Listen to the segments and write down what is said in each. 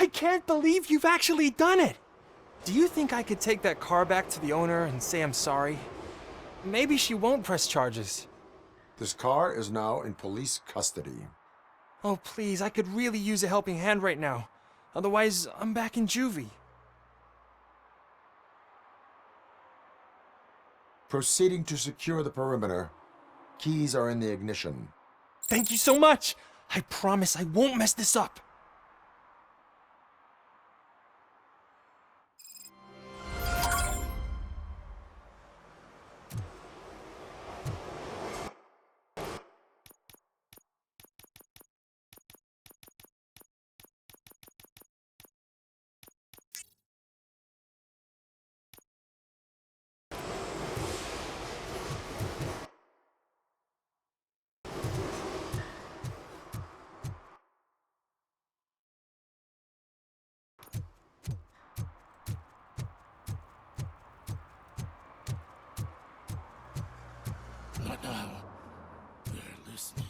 I can't believe you've actually done it! Do you think I could take that car back to the owner and say I'm sorry? Maybe she won't press charges. This car is now in police custody. Oh, please, I could really use a helping hand right now. Otherwise, I'm back in juvie. Proceeding to secure the perimeter. Keys are in the ignition. Thank you so much! I promise I won't mess this up. Not now. They're listening.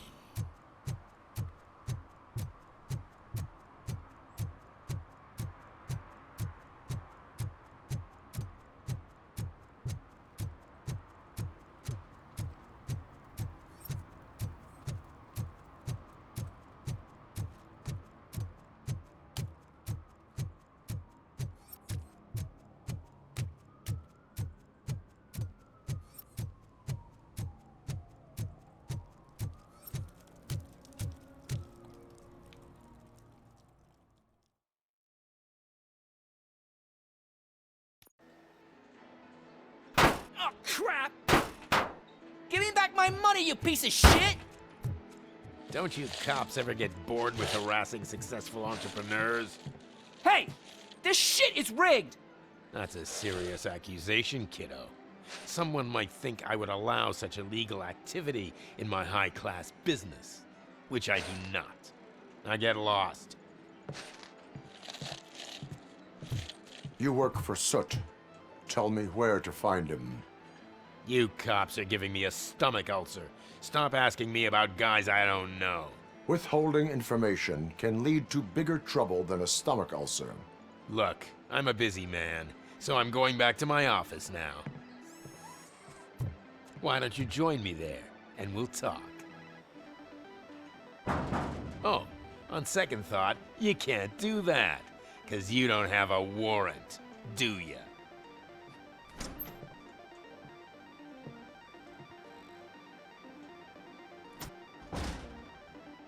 Oh, crap! Give me back my money, you piece of shit! Don't you cops ever get bored with harassing successful entrepreneurs? Hey! This shit is rigged! That's a serious accusation, kiddo. Someone might think I would allow such illegal activity in my high-class business, which I do not. I get lost. You work for Soot. Tell me where to find him. You cops are giving me a stomach ulcer. Stop asking me about guys I don't know. Withholding information can lead to bigger trouble than a stomach ulcer. Look, I'm a busy man, so I'm going back to my office now. Why don't you join me there, and we'll talk. Oh, on second thought, you can't do that, 'cause you don't have a warrant, do ya?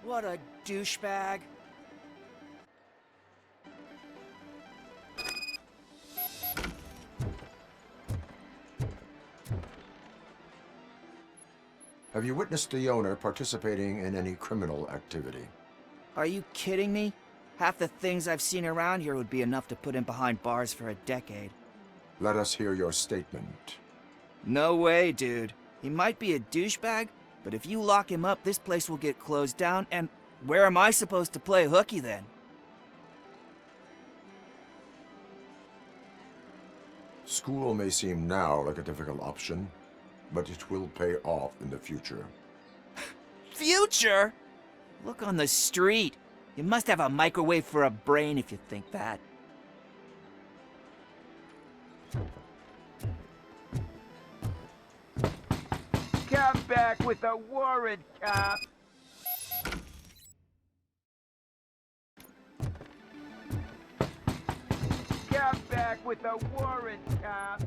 What a douchebag. Have you witnessed the owner participating in any criminal activity? Are you kidding me? Half the things I've seen around here would be enough to put him behind bars for a decade. Let us hear your statement. No way, dude. He might be a douchebag, but if you lock him up, this place will get closed down, and where am I supposed to play hooky then? School may seem now like a difficult option, but it will pay off in the future. Future? Look on the street. You must have a microwave for a brain if you think that. Come back with a warrant, cop! Come back with a warrant, cop!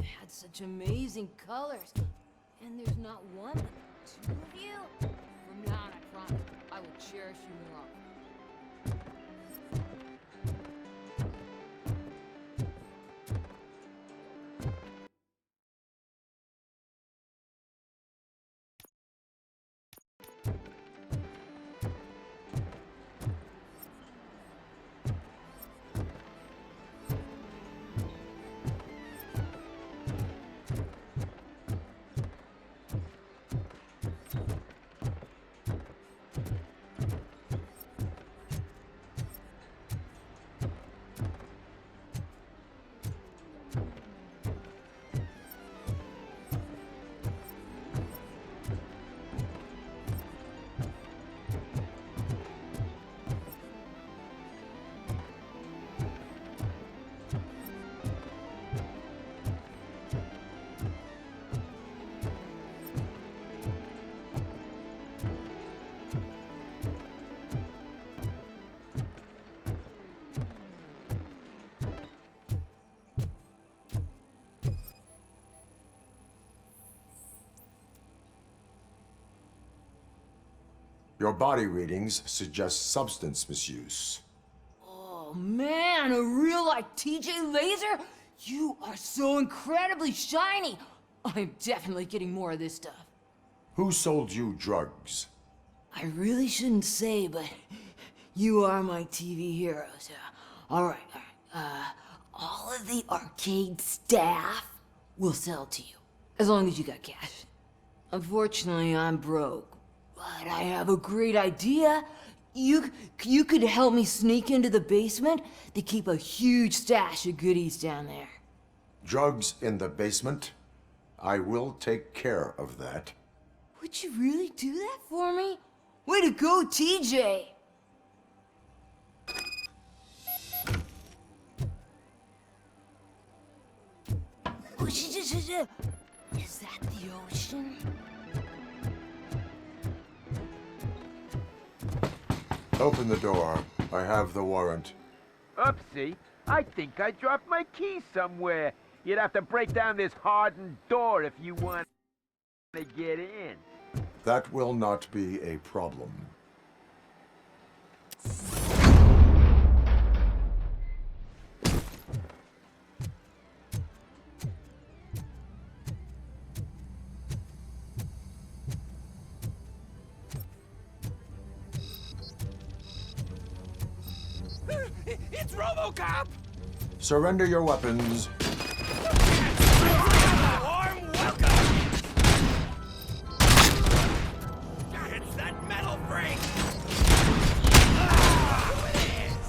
had such amazing colors. And there's not one, but two of you? From now on, I promise, I will cherish you more. Your body readings suggest substance misuse. Oh man, a real like TJ Laser? You are so incredibly shiny. I'm definitely getting more of this stuff. Who sold you drugs? I really shouldn't say, but you are my TV heroes. All right. All of the arcade staff will sell to you, as long as you got cash. Unfortunately, I'm broke, but I have a great idea. You could help me sneak into the basement. They keep a huge stash of goodies down there. Drugs in the basement? I will take care of that. Would you really do that for me? Way to go, TJ! Is that the ocean? Open the door. I have the warrant. Oopsie, I think I dropped my key somewhere. You'd have to break down this hardened door if you want to get in. That will not be a problem. It's Robocop! Surrender your weapons. Warm welcome! It's that metal freak! Who it is?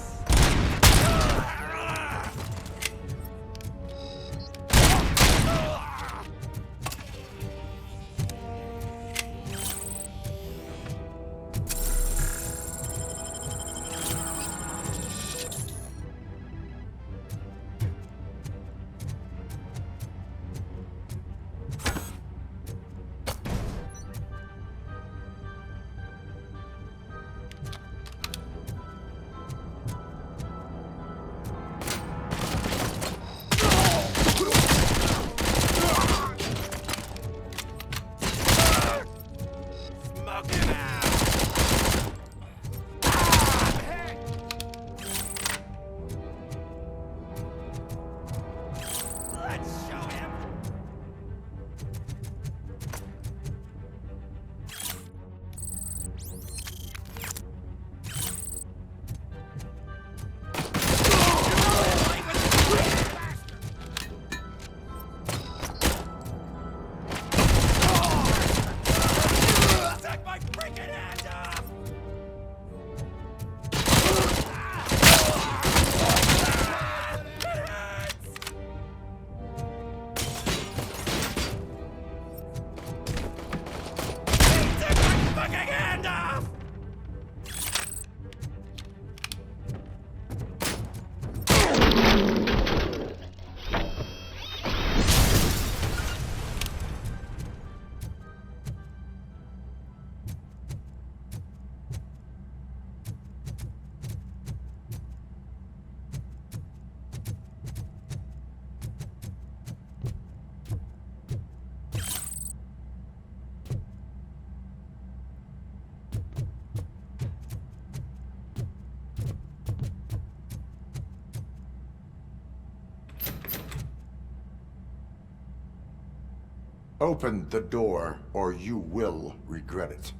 Open the door, or you will regret it.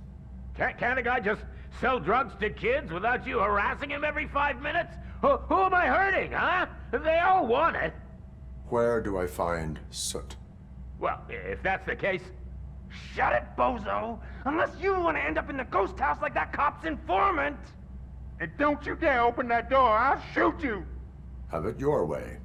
Can't a guy just sell drugs to kids without you harassing him every 5 minutes? Who am I hurting, huh? They all want it. Where do I find Soot? Well, if that's the case, shut it, bozo! Unless you want to end up in the ghost house like that cop's informant! And don't you dare open that door, I'll shoot you! Have it your way.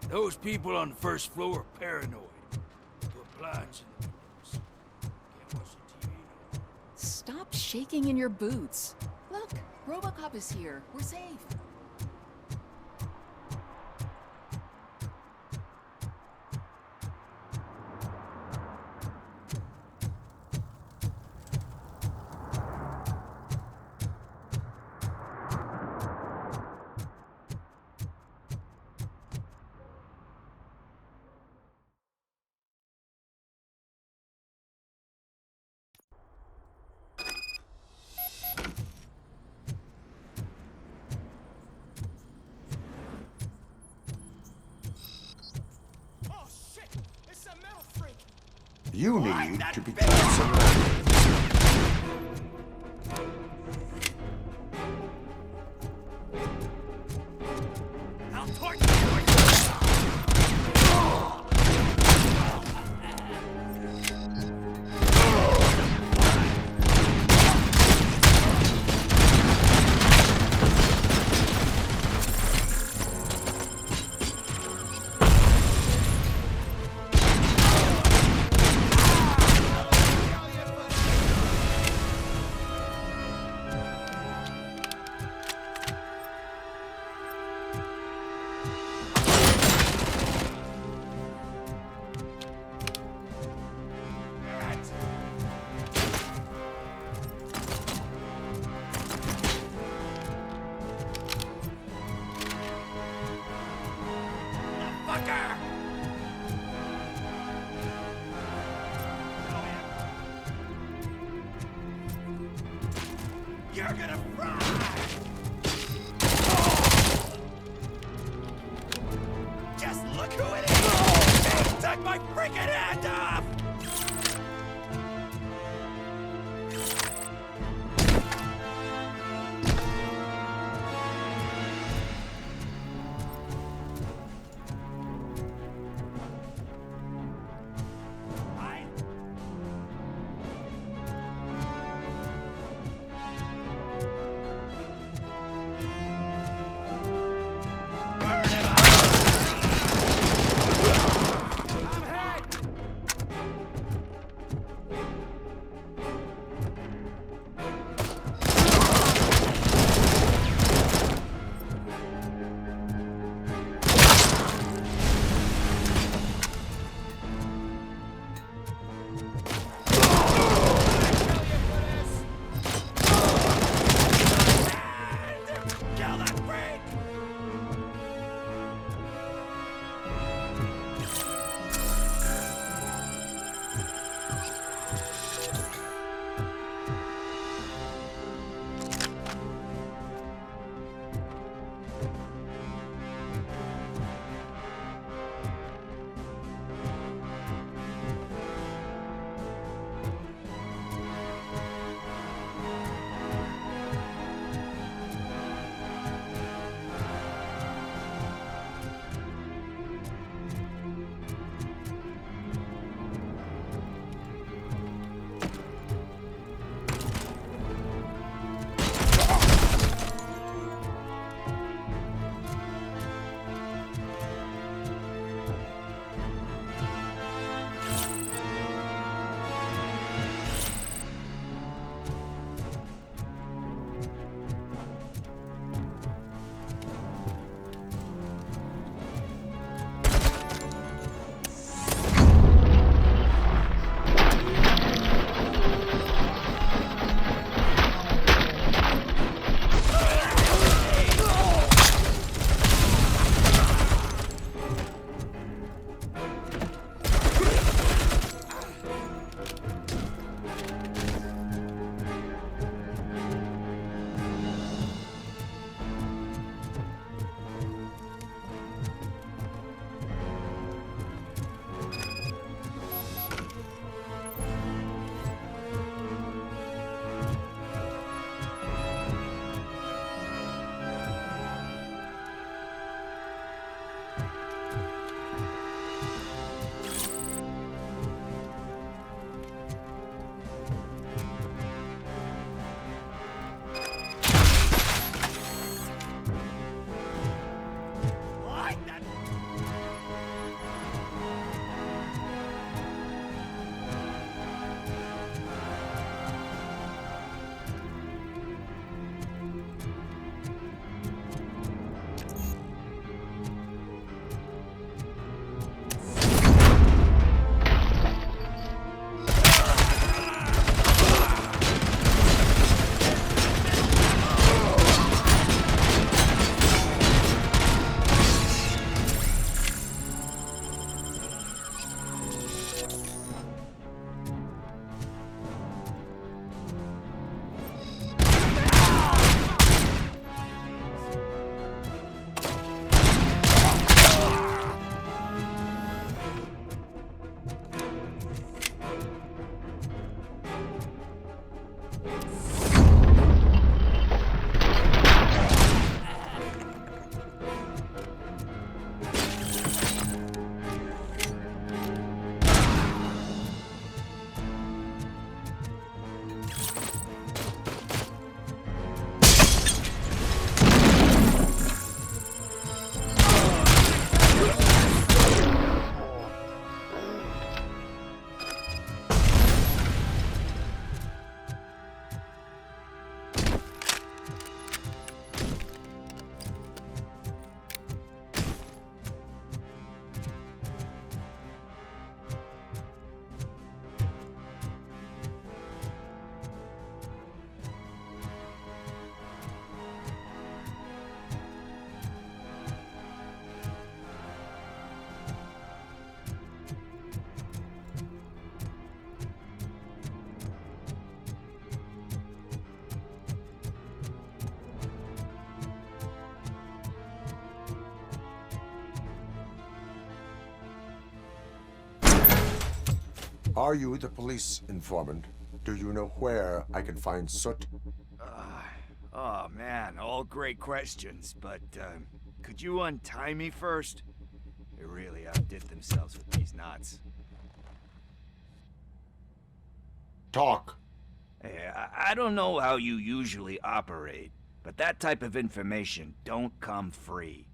Those people on the first floor are paranoid. Put blinds in the windows. Can't watch the TV no more. Stop shaking in your boots. Look, Robocop is here. We're safe. You need to be careful. You're gonna fry! Just look who it is! He took my freaking hand off! Are you the police informant? Do you know where I can find Soot? Oh man, all great questions, but could you untie me first? They really outdid themselves with these knots. Talk. Hey, I don't know how you usually operate, but that type of information don't come free.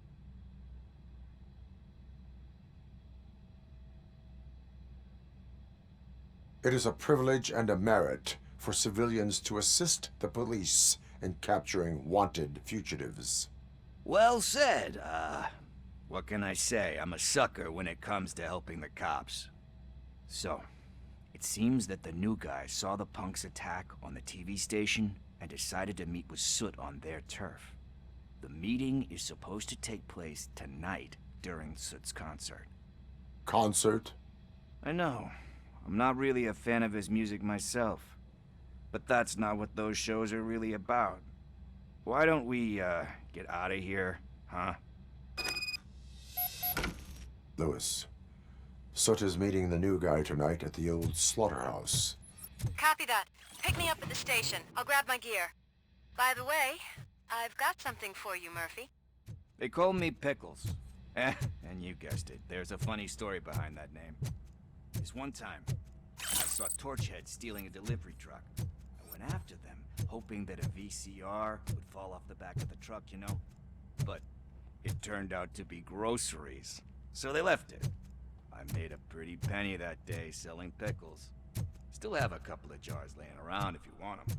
It is a privilege and a merit for civilians to assist the police in capturing wanted fugitives. Well said. What can I say? I'm a sucker when it comes to helping the cops. So, it seems that the new guy saw the punk's attack on the TV station and decided to meet with Soot on their turf. The meeting is supposed to take place tonight during Soot's concert. Concert? I know. I'm not really a fan of his music myself. But that's not what those shows are really about. Why don't we, get out of here, huh? Lewis. Soot is meeting the new guy tonight at the old slaughterhouse. Copy that. Pick me up at the station. I'll grab my gear. By the way, I've got something for you, Murphy. They call me Pickles. And you guessed it, there's a funny story behind that name. This one time, I saw Torchhead stealing a delivery truck. I went after them, hoping that a VCR would fall off the back of the truck, you know? But it turned out to be groceries, so they left it. I made a pretty penny that day selling pickles. Still have a couple of jars laying around if you want them.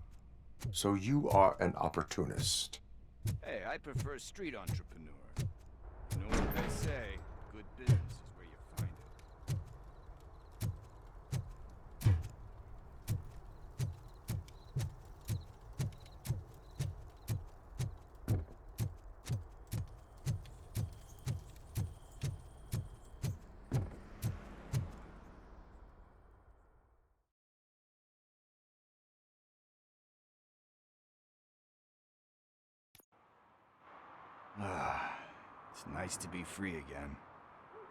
So you are an opportunist. Hey, I prefer street entrepreneur. You know what they say, good business is where you find it. It's nice to be free again.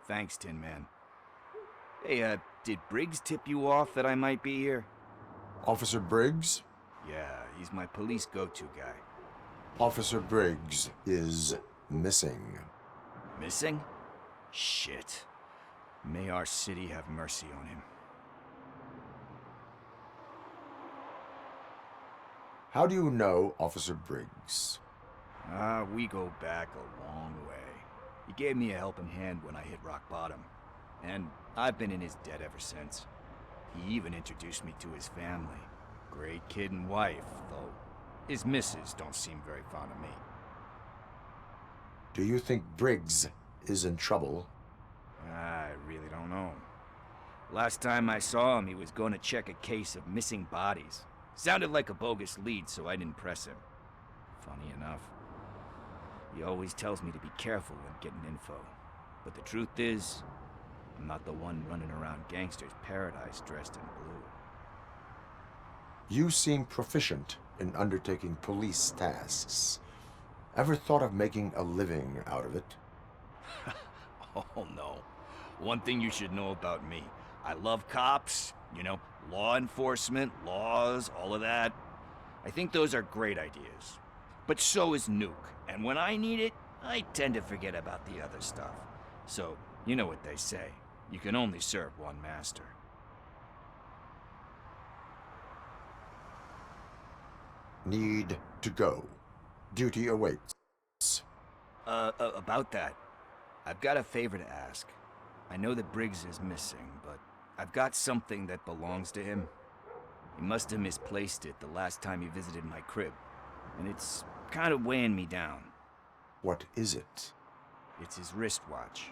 Thanks, Tin Man. Hey, did Briggs tip you off that I might be here? Officer Briggs? Yeah, he's my police go-to guy. Officer Briggs is missing. Missing? Shit. May our city have mercy on him. How do you know Officer Briggs? We go back a long way. He gave me a helping hand when I hit rock bottom, and I've been in his debt ever since. He even introduced me to his family. Great kid and wife, though his missus don't seem very fond of me. Do you think Briggs is in trouble? I really don't know. Last time I saw him, he was going to check a case of missing bodies. Sounded like a bogus lead, so I didn't press him. Funny enough. He always tells me to be careful when getting info. But the truth is, I'm not the one running around gangster's paradise dressed in blue. You seem proficient in undertaking police tasks. Ever thought of making a living out of it? Oh no. One thing you should know about me. I love cops, you know, law enforcement, laws, all of that. I think those are great ideas. But so is Nuke, and when I need it, I tend to forget about the other stuff. So, you know what they say. You can only serve one master. Need to go. Duty awaits. About that, I've got a favor to ask. I know that Briggs is missing, but I've got something that belongs to him. He must have misplaced it the last time he visited my crib, and it's kind of weighing me down. What is it? It's his wristwatch.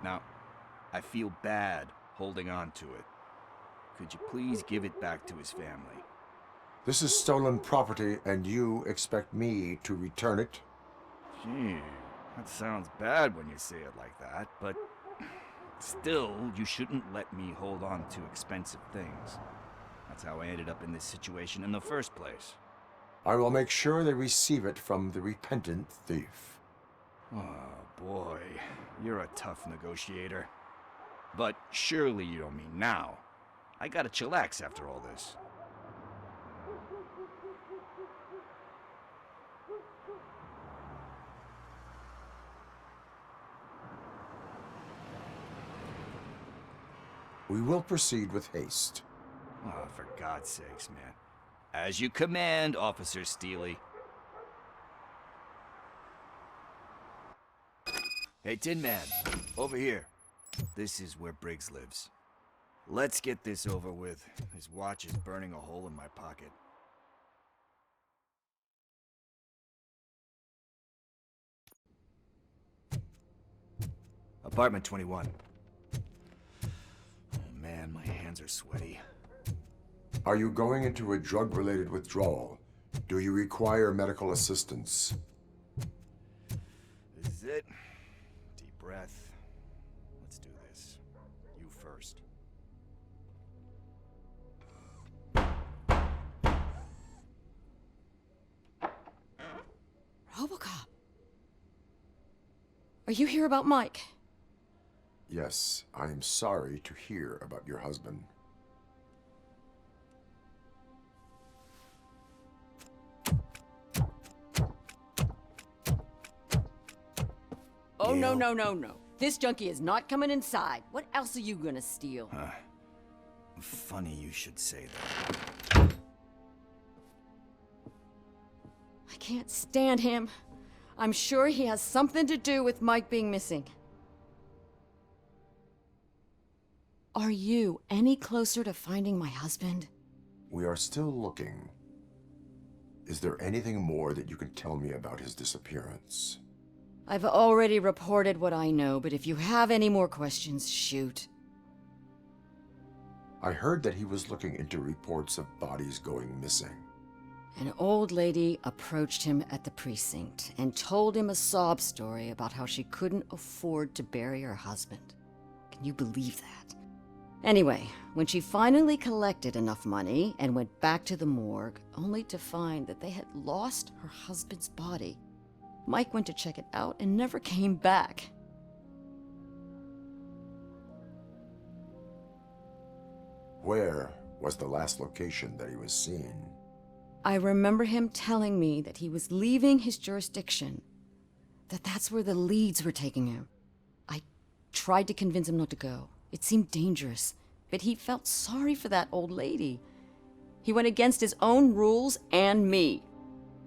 Now, I feel bad holding on to it. Could you please give it back to his family? This is stolen property, and you expect me to return it? Gee, that sounds bad when you say it like that, but still, you shouldn't let me hold on to expensive things. That's how I ended up in this situation in the first place. I will make sure they receive it from the repentant thief. Oh boy, you're a tough negotiator. But surely you don't mean now. I gotta chillax after all this. We will proceed with haste. Oh, for God's sakes, man. As you command, Officer Steely. Hey, Tin Man, over here. This is where Briggs lives. Let's get this over with. His watch is burning a hole in my pocket. Apartment 21. Oh man, my hands are sweaty. Are you going into a drug-related withdrawal? Do you require medical assistance? This is it. Deep breath. Let's do this. You first. Robocop. Are you here about Mike? Yes, I am sorry to hear about your husband. Oh, no, no, no, no. This junkie is not coming inside. What else are you gonna steal? Funny you should say that. I can't stand him. I'm sure he has something to do with Mike being missing. Are you any closer to finding my husband? We are still looking. Is there anything more that you can tell me about his disappearance? I've already reported what I know, but if you have any more questions, shoot. I heard that he was looking into reports of bodies going missing. An old lady approached him at the precinct and told him a sob story about how she couldn't afford to bury her husband. Can you believe that? Anyway, when she finally collected enough money and went back to the morgue, only to find that they had lost her husband's body, Mike went to check it out and never came back. Where was the last location that he was seen? I remember him telling me that he was leaving his jurisdiction, that that's where the leads were taking him. I tried to convince him not to go. It seemed dangerous, but he felt sorry for that old lady. He went against his own rules and me.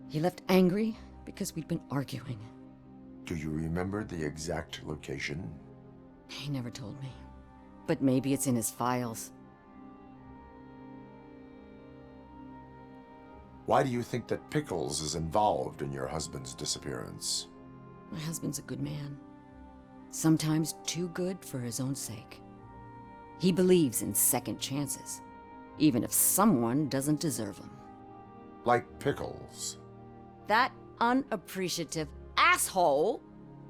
He left angry because we'd been arguing. Do you remember the exact location? He never told me, but maybe it's in his files. Why do you think that Pickles is involved in your husband's disappearance? My husband's a good man. Sometimes too good for his own sake. He believes in second chances, even if someone doesn't deserve them. Like Pickles. That unappreciative asshole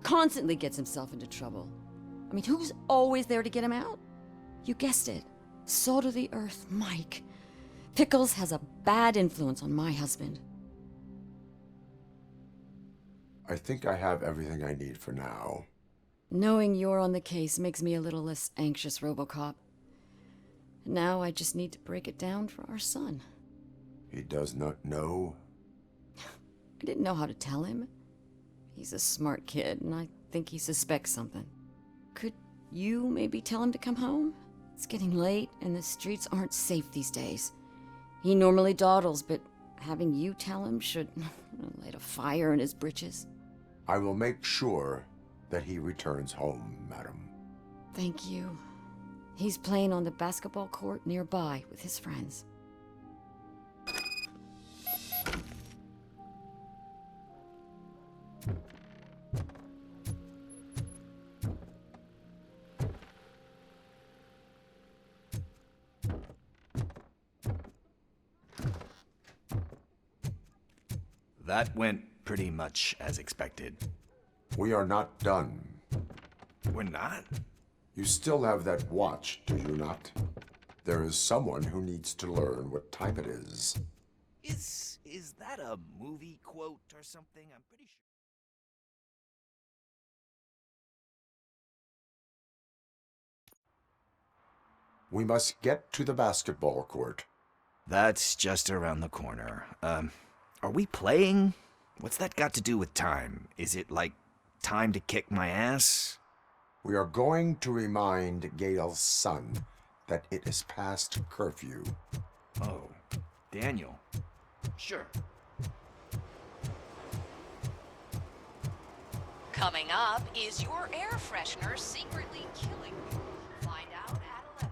constantly gets himself into trouble. I mean, who's always there to get him out? You guessed it. Salt of the earth, Mike. Pickles has a bad influence on my husband. I think I have everything I need for now. Knowing you're on the case makes me a little less anxious, Robocop. Now I just need to break it down for our son. He does not know? I didn't know how to tell him. He's a smart kid, and I think he suspects something. Could you maybe tell him to come home? It's getting late, and the streets aren't safe these days. He normally dawdles, but having you tell him should light a fire in his britches. I will make sure that he returns home, madam. Thank you. He's playing on the basketball court nearby with his friends. That went pretty much as expected. We are not done. We're not? You still have that watch, do you not? There is someone who needs to learn what time it is. Is that a movie quote or something? I'm pretty sure. We must get to the basketball court. That's just around the corner. Are we playing? What's that got to do with time? Is it like time to kick my ass? We are going to remind Gail's son that it is past curfew. Oh, Daniel. Sure. Coming up, is your air freshener secretly killing you? Find out at 11.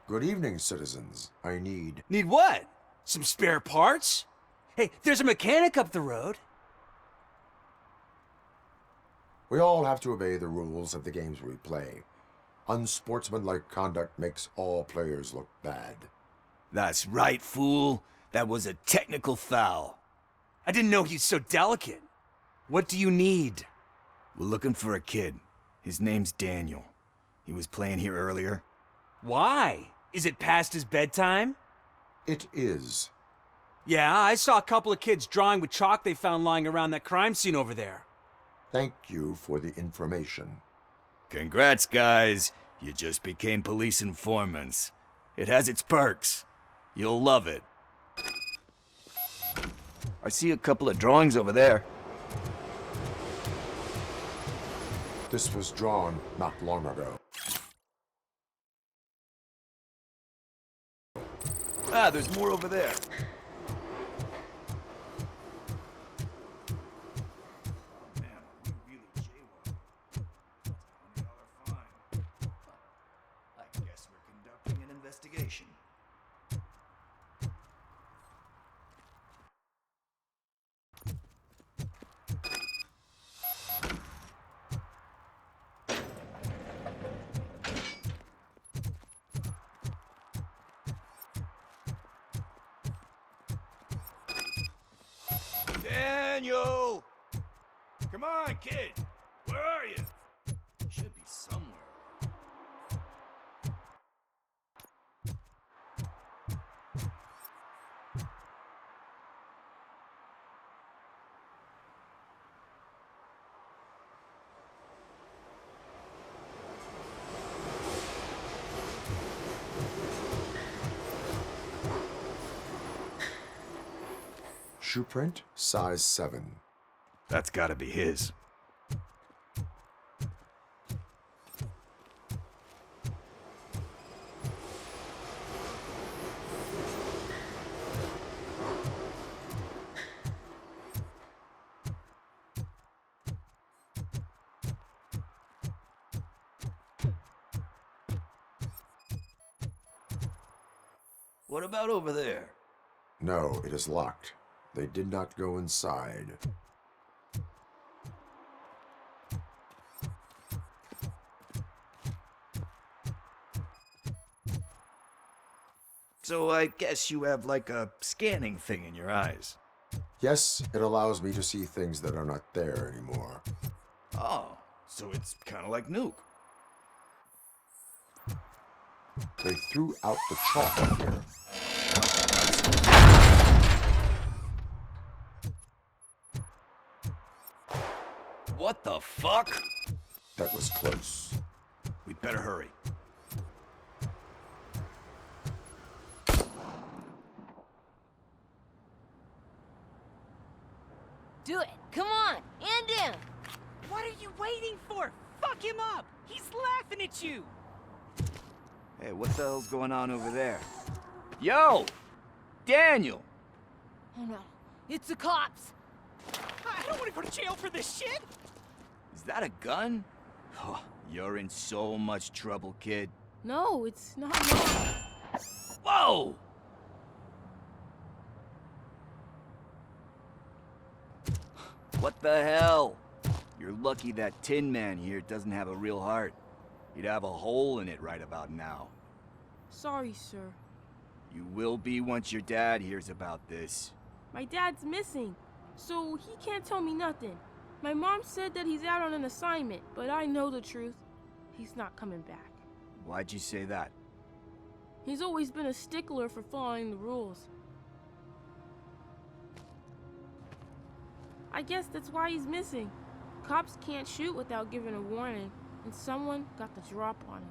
Good evening, citizens. I need... Need what? Some spare parts? Hey, there's a mechanic up the road. We all have to obey the rules of the games we play. Unsportsmanlike conduct makes all players look bad. That's right, fool. That was a technical foul. I didn't know he's so delicate. What do you need? We're looking for a kid. His name's Daniel. He was playing here earlier. Why? Is it past his bedtime? It is. Yeah, I saw a couple of kids drawing with chalk they found lying around that crime scene over there. Thank you for the information. Congrats, guys. You just became police informants. It has its perks. You'll love it. I see a couple of drawings over there. This was drawn not long ago. Ah, there's more over there. Investigation. Daniel! Come on, kid! Where are you? Should be somewhere. Shoe print, size 7. That's gotta be his. What about over there? No, it is locked. They did not go inside. So I guess you have like a scanning thing in your eyes. Yes, it allows me to see things that are not there anymore. Oh, so it's kind of like Nuke. They threw out the chalk up here. What the fuck? That was close. We'd better hurry. Do it. Come on. And down. What are you waiting for? Fuck him up! He's laughing at you! Hey, what the hell's going on over there? Yo! Daniel! Oh no. It's the cops. I don't want to go to jail for this shit! Is that a gun? Oh, you're in so much trouble, kid. No, it's not. Whoa! What the hell? You're lucky that Tin Man here doesn't have a real heart. He'd have a hole in it right about now. Sorry, sir. You will be once your dad hears about this. My dad's missing, so he can't tell me nothing. My mom said that he's out on an assignment, but I know the truth. He's not coming back. Why'd you say that? He's always been a stickler for following the rules. I guess that's why he's missing. Cops can't shoot without giving a warning, and someone got the drop on him.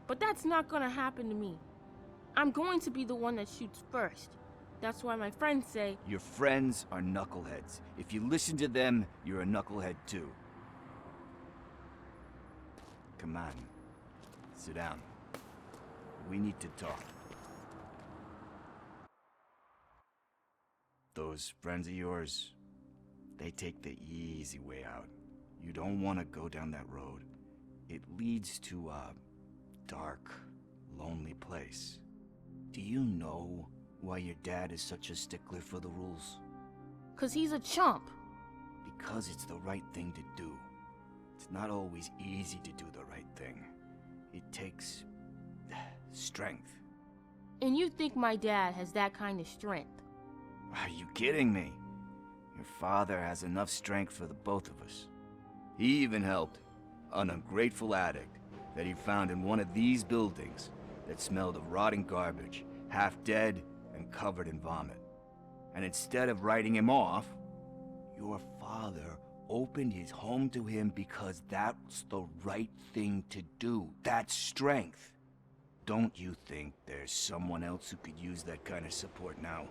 But that's not gonna happen to me. I'm going to be the one that shoots first. That's why my friends say, Your friends are knuckleheads. If you listen to them, you're a knucklehead too. Come on. Sit down. We need to talk. Those friends of yours, they take the easy way out. You don't want to go down that road. It leads to a dark, lonely place. Do you know why your dad is such a stickler for the rules? 'cause he's a chump. Because it's the right thing to do. It's not always easy to do the right thing. It takes strength. And you think my dad has that kind of strength? Are you kidding me? Your father has enough strength for the both of us. He even helped an ungrateful addict that he found in one of these buildings that smelled of rotting garbage, half dead and covered in vomit. And instead of writing him off, your father opened his home to him because that's the right thing to do. That's strength. Don't you think there's someone else who could use that kind of support now?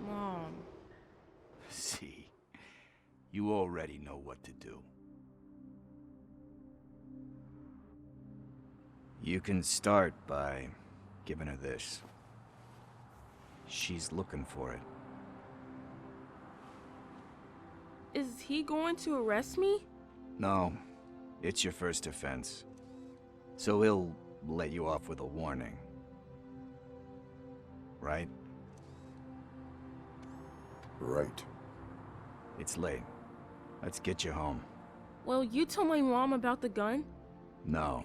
Mom. See, you already know what to do. You can start by giving her this. She's looking for it. Is he going to arrest me? No, it's your first offense. So he'll let you off with a warning. Right? Right. It's late. Let's get you home. Well, you told my mom about the gun? No,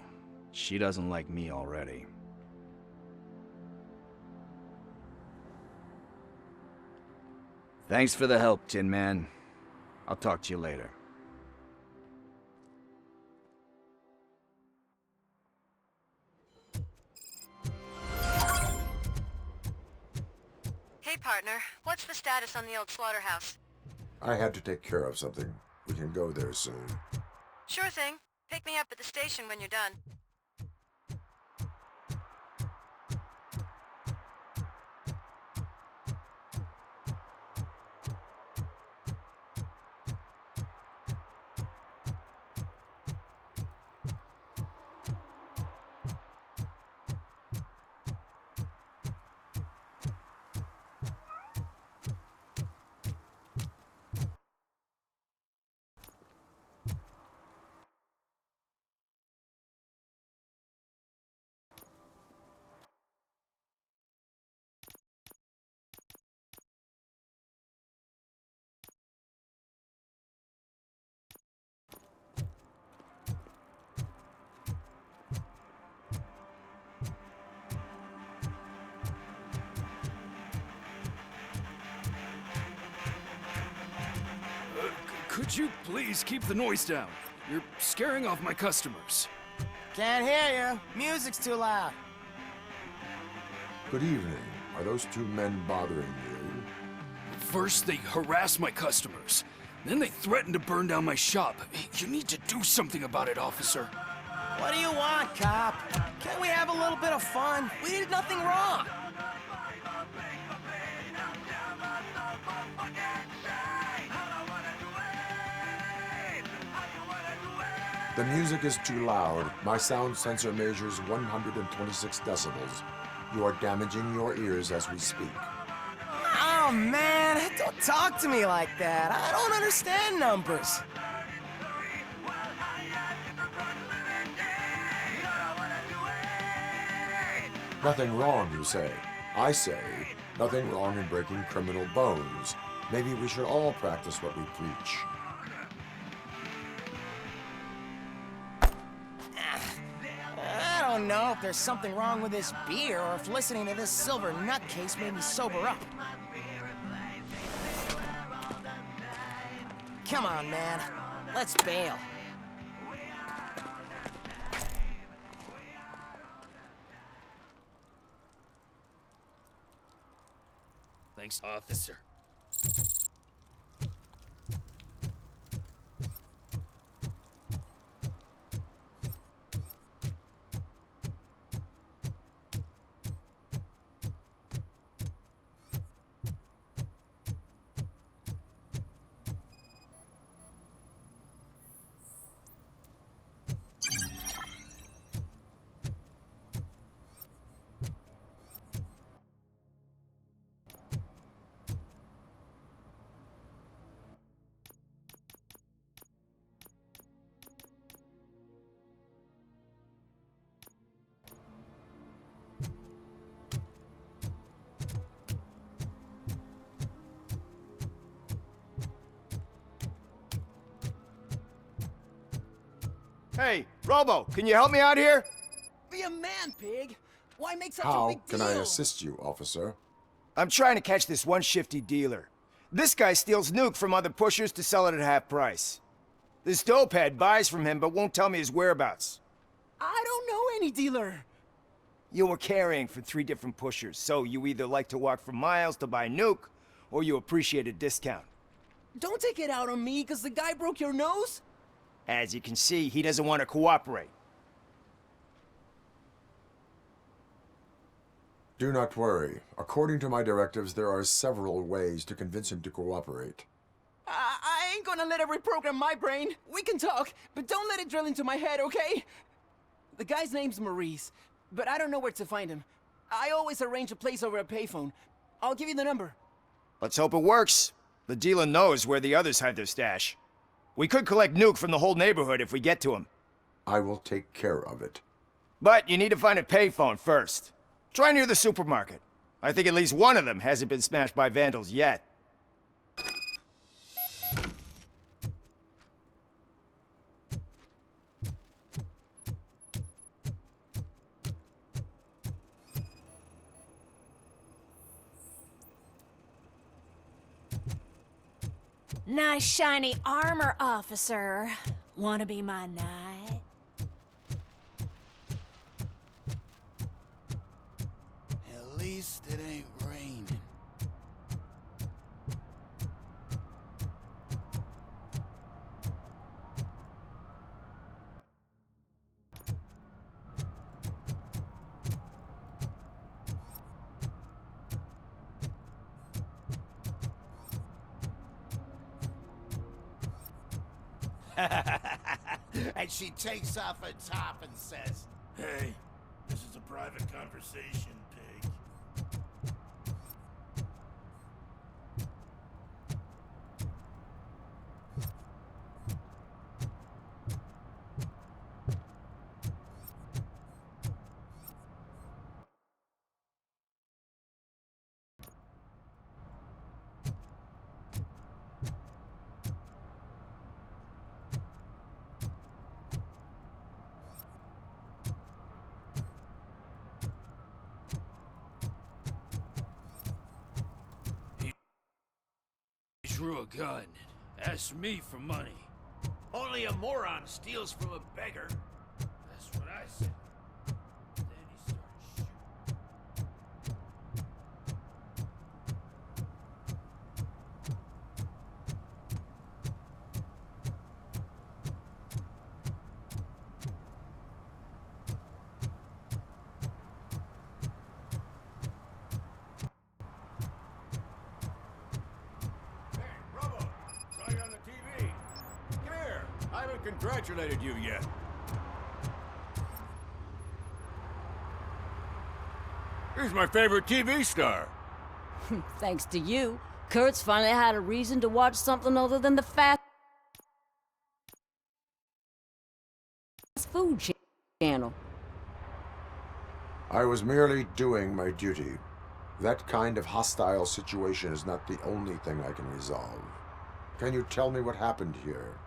she doesn't like me already. Thanks for the help, Tin Man. I'll talk to you later. Hey, partner. What's the status on the old slaughterhouse? I had to take care of something. We can go there soon. Sure thing. Pick me up at the station when you're done. Could you please keep the noise down? You're scaring off my customers. Can't hear you. Music's too loud. Good evening. Are those two men bothering you? First, they harass my customers. Then they threaten to burn down my shop. You need to do something about it, officer. What do you want, cop? Can't we have a little bit of fun? We did nothing wrong. The music is too loud. My sound sensor measures 126 decibels. You are damaging your ears as we speak. Oh, man. Don't talk to me like that. I don't understand numbers. Nothing wrong, you say. I say, nothing wrong in breaking criminal bones. Maybe we should all practice what we preach. I don't know if there's something wrong with this beer or if listening to this silver nutcase made me sober up. Come on, man. Let's bail. Thanks, officer. Hey, Robo, can you help me out here? Be a man, pig. Why make such a How big can deal? I assist you, officer? I'm trying to catch this one shifty dealer. This guy steals nuke from other pushers to sell it at half price. This dopehead buys from him but won't tell me his whereabouts. I don't know any dealer. You were carrying for 3 different pushers, so you either like to walk for miles to buy nuke, or you appreciate a discount. Don't take it out on me because the guy broke your nose. As you can see, he doesn't want to cooperate. Do not worry. According to my directives, there are several ways to convince him to cooperate. I ain't gonna let it reprogram my brain. We can talk, but don't let it drill into my head, okay? The guy's name's Maurice, but I don't know where to find him. I always arrange a place over a payphone. I'll give you the number. Let's hope it works. The dealer knows where the others hide their stash. We could collect nuke from the whole neighborhood if we get to him. I will take care of it. But you need to find a payphone first. Try near the supermarket. I think at least one of them hasn't been smashed by vandals yet. Nice shiny armor, officer. Wanna be my knight? At least it ain't raining. And she takes off her top and says, Hey, this is a private conversation, pig. He drew a gun, asked me for money. only a moron steals from a beggar. That's what I said. Then he started shooting. Saw you on the TV. Come here. I haven't congratulated you yet. He's my favorite TV star. Thanks to you, Kurt's finally had a reason to watch something other than the fast food channel. I was merely doing my duty. That kind of hostile situation is not the only thing I can resolve. Can you tell me what happened here?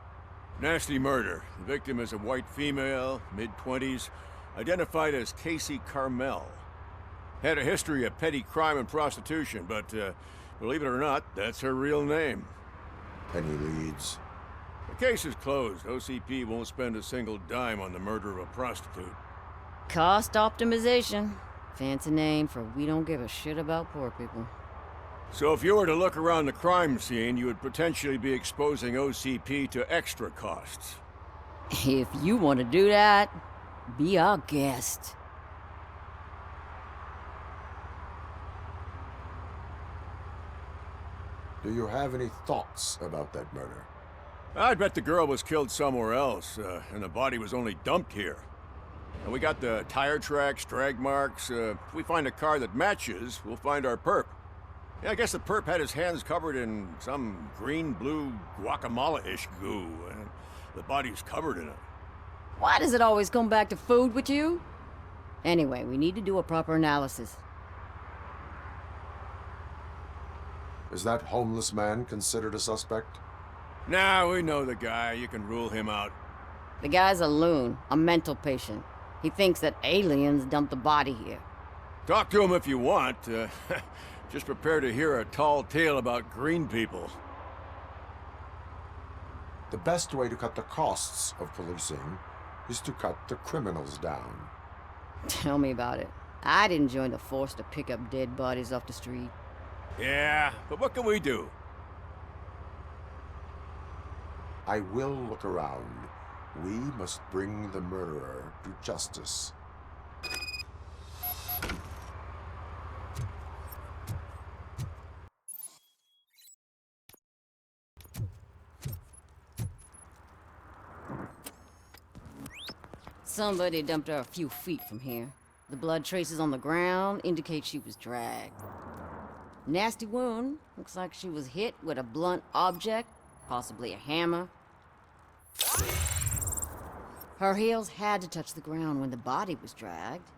Nasty murder. The victim is a white female, mid-20s, identified as Casey Carmel. Had a history of petty crime and prostitution, but believe it or not, that's her real name. Any leads? The case is closed. OCP won't spend a single dime on the murder of a prostitute. Cost optimization. Fancy name for we don't give a shit about poor people. So if you were to look around the crime scene, you would potentially be exposing OCP to extra costs. If you want to do that, be our guest. Do you have any thoughts about that murder? I'd bet the girl was killed somewhere else, and the body was only dumped here. And we got the tire tracks, drag marks. If we find a car that matches, we'll find our perp. Yeah, I guess the perp had his hands covered in some green-blue guacamole-ish goo, and the body's covered in it. Why does it always come back to food with you? Anyway, we need to do a proper analysis. Is that homeless man considered a suspect? Nah, we know the guy. You can rule him out. The guy's a loon, a mental patient. He thinks that aliens dumped the body here. Talk to him if you want. Just prepare to hear a tall tale about green people. The best way to cut the costs of policing is to cut the criminals down. Tell me about it. I didn't join the force to pick up dead bodies off the street. Yeah, but what can we do? I will look around. We must bring the murderer to justice. Somebody dumped her a few feet from here. The blood traces on the ground indicate she was dragged. Nasty wound. Looks like she was hit with a blunt object, possibly a hammer. Her heels had to touch the ground when the body was dragged.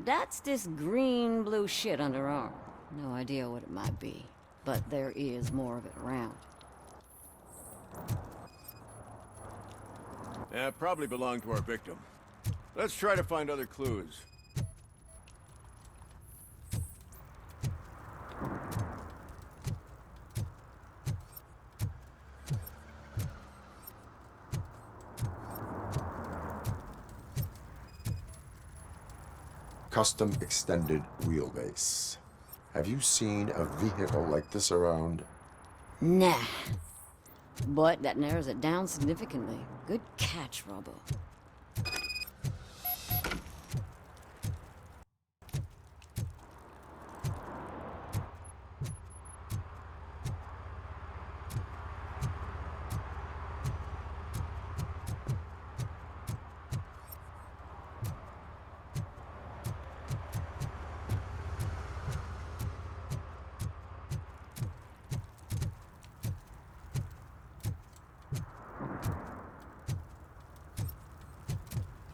That's this green-blue shit under her arm. No idea what it might be, but there is more of it around. Yeah, probably belonged to our victim. Let's try to find other clues. Custom extended wheelbase. Have you seen a vehicle like this around? Nah. But that narrows it down significantly. Good catch, Robo.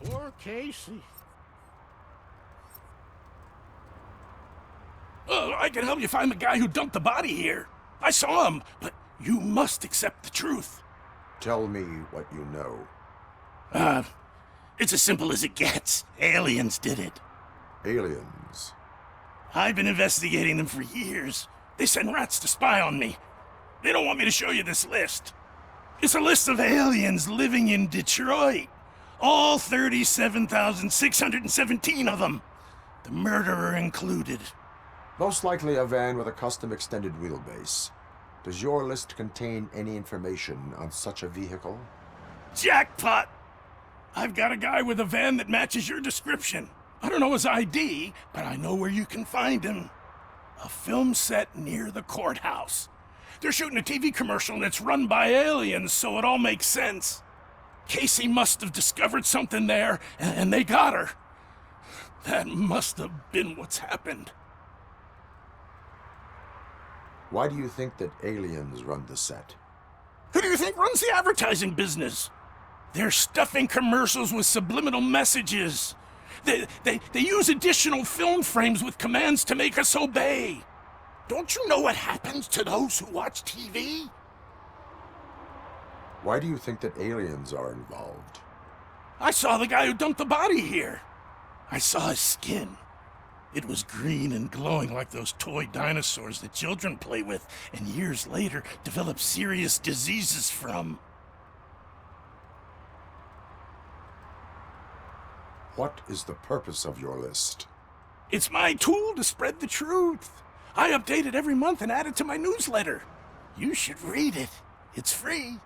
Poor Casey. I can help you find the guy who dumped the body here. I saw him, but you must accept the truth. Tell me what you know. It's as simple as it gets. Aliens did it. Aliens? I've been investigating them for years. They send rats to spy on me. They don't want me to show you this list. It's a list of aliens living in Detroit. All 37,617 of them. The murderer included. Most likely a van with a custom extended wheelbase. Does your list contain any information on such a vehicle? Jackpot! I've got a guy with a van that matches your description. I don't know his ID, but I know where you can find him. A film set near the courthouse. They're shooting a TV commercial and it's run by aliens, so it all makes sense. Casey must have discovered something there, and they got her. That must have been what's happened. Why do you think that aliens run the set? Who do you think runs the advertising business? They're stuffing commercials with subliminal messages. They use additional film frames with commands to make us obey. Don't you know what happens to those who watch TV? Why do you think that aliens are involved? I saw the guy who dumped the body here. I saw his skin. It was green and glowing like those toy dinosaurs that children play with and years later develop serious diseases from. What is the purpose of your list? It's my tool to spread the truth. I update it every month and add it to my newsletter. You should read it. It's free.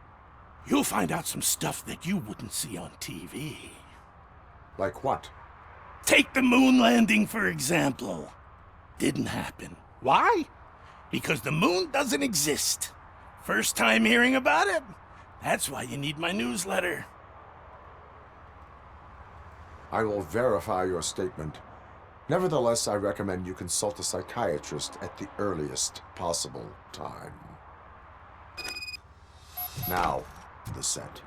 You'll find out some stuff that you wouldn't see on TV. Like what? Take the moon landing, for example. Didn't happen. Why? Because the moon doesn't exist. First time hearing about it? That's why you need my newsletter. I will verify your statement. Nevertheless, I recommend you consult a psychiatrist at the earliest possible time. Now, the set.